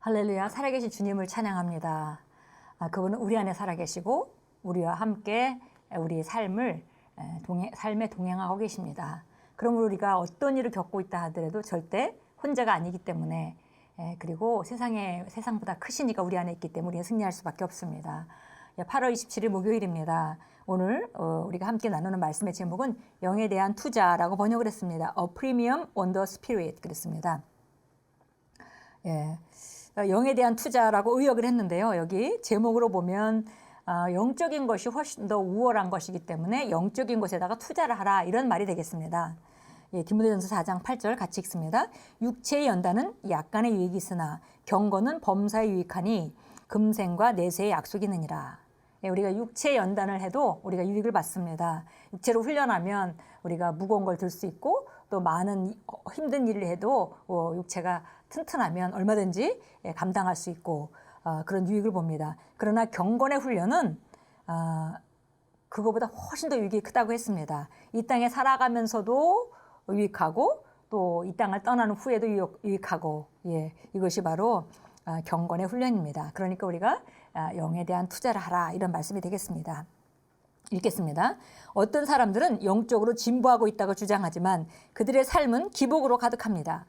할렐루야, 살아계신 주님을 찬양합니다. 그분은 우리 안에 살아계시고 우리와 함께 우리의 삶에 동행하고 계십니다. 그러므로 우리가 어떤 일을 겪고 있다 하더라도 절대 혼자가 아니기 때문에, 그리고 세상보다 크시니까 우리 안에 있기 때문에 우리는 승리할 수밖에 없습니다. 8월 27일 목요일입니다. 오늘 우리가 함께 나누는 말씀의 제목은 영에 대한 투자라고 번역을 했습니다. A Premium on the Spirit 그랬습니다. 영에 대한 투자라고 의역을 했는데요. 여기 제목으로 보면 영적인 것이 훨씬 더 우월한 것이기 때문에 영적인 것에다가 투자를 하라, 이런 말이 되겠습니다. 디모데전서 4장 8절 같이 읽습니다. 육체의 연단은 약간의 유익이 있으나 경건은 범사에 유익하니 금생과 내세의 약속이 있느니라. 우리가 육체의 연단을 해도 우리가 유익을 받습니다. 육체로 훈련하면 우리가 무거운 걸 들 수 있고, 또 많은 힘든 일을 해도 육체가 튼튼하면 얼마든지 감당할 수 있고, 그런 유익을 봅니다. 그러나 경건의 훈련은 그거보다 훨씬 더 유익이 크다고 했습니다. 이 땅에 살아가면서도 유익하고, 또 이 땅을 떠나는 후에도 유익하고, 이것이 바로 경건의 훈련입니다. 그러니까 우리가 영에 대한 투자를 하라, 이런 말씀이 되겠습니다. 읽겠습니다. 어떤 사람들은 영적으로 진보하고 있다고 주장하지만 그들의 삶은 기복으로 가득합니다.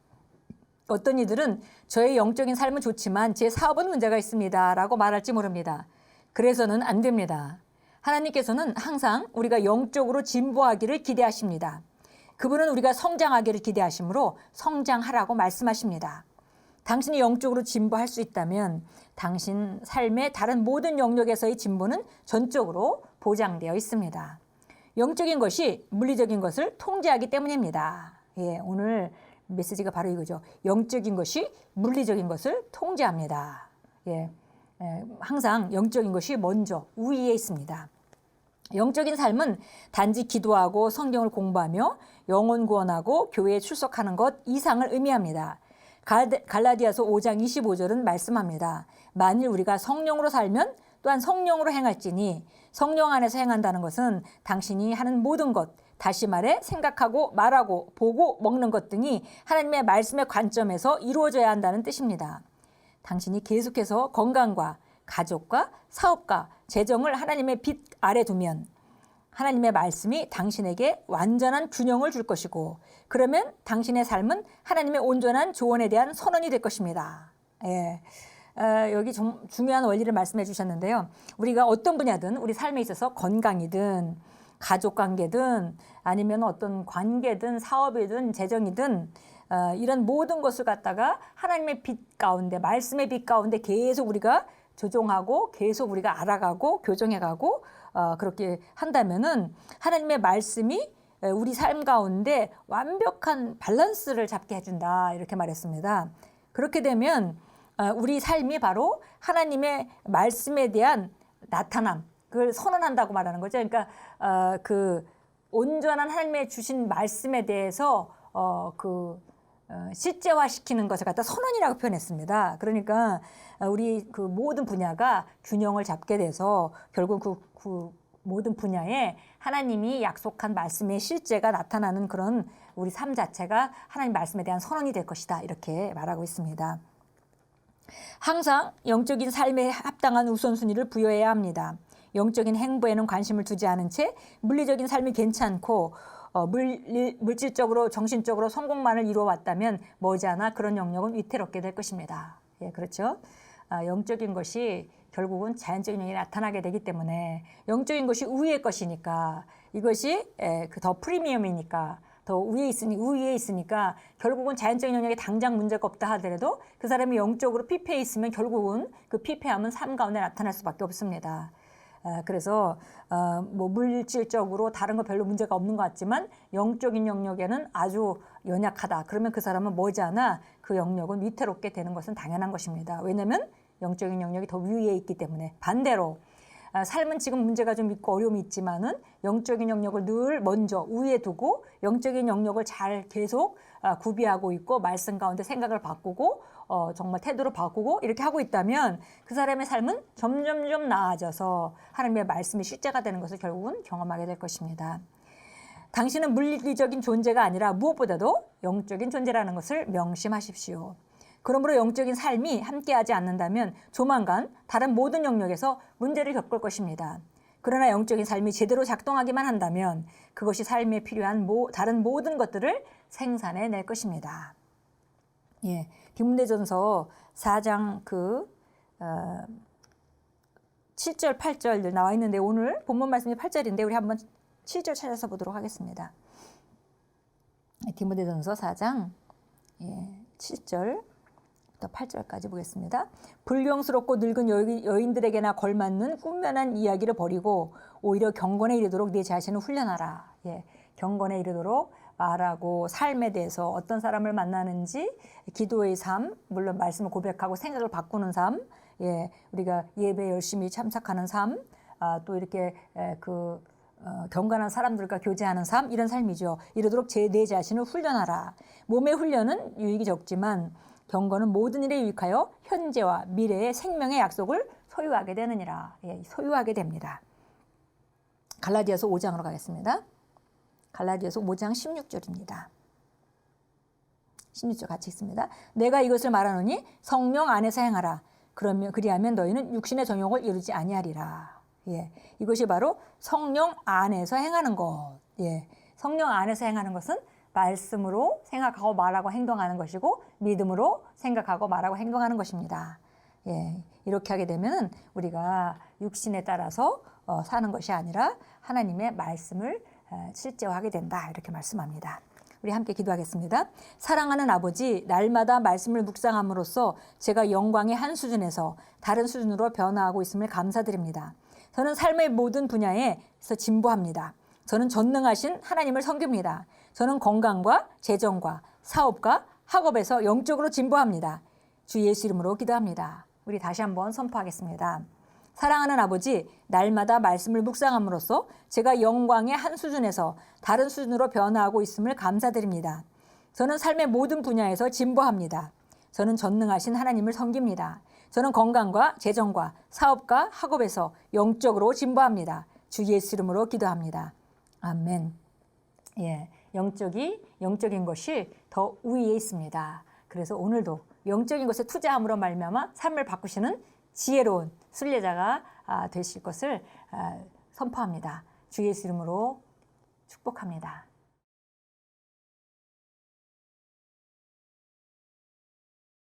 어떤 이들은 저의 영적인 삶은 좋지만 제 사업은 문제가 있습니다 라고 말할지 모릅니다. 그래서는 안 됩니다. 하나님께서는 항상 우리가 영적으로 진보하기를 기대하십니다. 그분은 우리가 성장하기를 기대하시므로 성장하라고 말씀하십니다. 당신이 영적으로 진보할 수 있다면 당신 삶의 다른 모든 영역에서의 진보는 전적으로 보장되어 있습니다. 영적인 것이 물리적인 것을 통제하기 때문입니다. 오늘 메시지가 바로 이거죠. 영적인 것이 물리적인 것을 통제합니다. 항상 영적인 것이 먼저 우위에 있습니다. 영적인 삶은 단지 기도하고 성경을 공부하며 영혼 구원하고 교회에 출석하는 것 이상을 의미합니다. 갈라디아서 5장 25절은 말씀합니다. 만일 우리가 성령으로 살면 또한 성령으로 행할지니, 성령 안에서 행한다는 것은 당신이 하는 모든 것, 다시 말해 생각하고 말하고 보고 먹는 것 등이 하나님의 말씀의 관점에서 이루어져야 한다는 뜻입니다. 당신이 계속해서 건강과 가족과 사업과 재정을 하나님의 빛 아래 두면 하나님의 말씀이 당신에게 완전한 균형을 줄 것이고, 그러면 당신의 삶은 하나님의 온전한 조언에 대한 선언이 될 것입니다. 여기 좀 중요한 원리를 말씀해 주셨는데요. 우리가 어떤 분야든 우리 삶에 있어서 건강이든 가족관계든 아니면 어떤 관계든 사업이든 재정이든 이런 모든 것을 갖다가 하나님의 빛 가운데, 말씀의 빛 가운데 계속 우리가 조종하고 계속 우리가 알아가고 교정해가고 그렇게 한다면은 하나님의 말씀이 우리 삶 가운데 완벽한 밸런스를 잡게 해준다, 이렇게 말했습니다. 그렇게 되면 우리 삶이 바로 하나님의 말씀에 대한 나타남, 그걸 선언한다고 말하는 거죠. 그러니까 그 온전한 하나님의 주신 말씀에 대해서 실제화시키는 것을 갖다 선언이라고 표현했습니다. 그러니까 우리 그 모든 분야가 균형을 잡게 돼서 결국 그 모든 분야에 하나님이 약속한 말씀의 실제가 나타나는 그런 우리 삶 자체가 하나님 말씀에 대한 선언이 될 것이다, 이렇게 말하고 있습니다. 항상 영적인 삶에 합당한 우선순위를 부여해야 합니다. 영적인 행보에는 관심을 두지 않은 채 물리적인 삶이 괜찮고 물질적으로 정신적으로 성공만을 이루어왔다면 머지않아 그런 영역은 위태롭게 될 것입니다. 그렇죠. 영적인 것이 결국은 자연적인 영역이 나타나게 되기 때문에, 영적인 것이 우위의 것이니까, 이것이 더 프리미엄이니까, 더 우위에 있으니까 결국은 자연적인 영역에 당장 문제가 없다 하더라도 그 사람이 영적으로 피폐해 있으면 결국은 그 피폐함은 삶 가운데 나타날 수밖에 없습니다. 그래서 뭐 물질적으로 다른 거 별로 문제가 없는 것 같지만 영적인 영역에는 아주 연약하다, 그러면 그 사람은 머지않아 그 영역은 위태롭게 되는 것은 당연한 것입니다. 왜냐하면 영적인 영역이 더 위에 있기 때문에. 반대로 삶은 지금 문제가 좀 있고 어려움이 있지만은 영적인 영역을 늘 먼저 우위에 두고 영적인 영역을 잘 계속 구비하고 있고, 말씀 가운데 생각을 바꾸고 정말 태도를 바꾸고 이렇게 하고 있다면 그 사람의 삶은 점점점 나아져서 하나님의 말씀이 실제가 되는 것을 결국은 경험하게 될 것입니다. 당신은 물리적인 존재가 아니라 무엇보다도 영적인 존재라는 것을 명심하십시오. 그러므로 영적인 삶이 함께하지 않는다면 조만간 다른 모든 영역에서 문제를 겪을 것입니다. 그러나 영적인 삶이 제대로 작동하기만 한다면 그것이 삶에 필요한 다른 모든 것들을 생산해낼 것입니다. 예, 디모데전서 4장 7절, 8절 나와 있는데 오늘 본문 말씀이 8절인데 우리 한번 7절 찾아서 보도록 하겠습니다. 디모데전서 4장 7절부터 8절까지 보겠습니다. 불경스럽고 늙은 여인들에게나 걸맞는 꾸며난 이야기를 버리고 오히려 경건에 이르도록 네 자신을 훈련하라. 예, 경건에 이르도록 말하고 삶에 대해서 어떤 사람을 만나는지 기도의 삶, 물론 말씀을 고백하고 생각을 바꾸는 삶, 예, 우리가 예배에 열심히 참석하는 삶, 또 이렇게 경건한 사람들과 교제하는 삶, 이런 삶이죠. 이르도록 내 자신을 훈련하라. 몸의 훈련은 유익이 적지만 경건은 모든 일에 유익하여 현재와 미래의 생명의 약속을 소유하게 되느니라. 예, 소유하게 됩니다. 갈라디아서 5장으로 가겠습니다. 갈라디아서 5장 16절입니다. 16절 같이 읽습니다. 내가 이것을 말하노니 성령 안에서 행하라. 그리하면 너희는 육신의 정욕을 이루지 아니하리라. 예, 이것이 바로 성령 안에서 행하는 것. 예, 성령 안에서 행하는 것은 말씀으로 생각하고 말하고 행동하는 것이고 믿음으로 생각하고 말하고 행동하는 것입니다. 예, 이렇게 하게 되면 우리가 육신에 따라서 사는 것이 아니라 하나님의 말씀을 실제화하게 된다. 이렇게 말씀합니다. 우리 함께 기도하겠습니다. 사랑하는 아버지, 날마다 말씀을 묵상함으로써 제가 영광의 한 수준에서 다른 수준으로 변화하고 있음을 감사드립니다. 저는 삶의 모든 분야에서 진보합니다. 저는 전능하신 하나님을 섬깁니다. 저는 건강과 재정과 사업과 학업에서 영적으로 진보합니다. 주 예수 이름으로 기도합니다. 우리 다시 한번 선포하겠습니다. 사랑하는 아버지, 날마다 말씀을 묵상함으로써 제가 영광의 한 수준에서 다른 수준으로 변화하고 있음을 감사드립니다. 저는 삶의 모든 분야에서 진보합니다. 저는 전능하신 하나님을 섬깁니다. 저는 건강과 재정과 사업과 학업에서 영적으로 진보합니다. 주 예수 이름으로 기도합니다. 아멘. 예, 영적인 것이 더 우위에 있습니다. 그래서 오늘도 영적인 것에 투자함으로 말미암아 삶을 바꾸시는 지혜로운 순례자가 되실 것을 선포합니다. 주 예수 이름으로 축복합니다.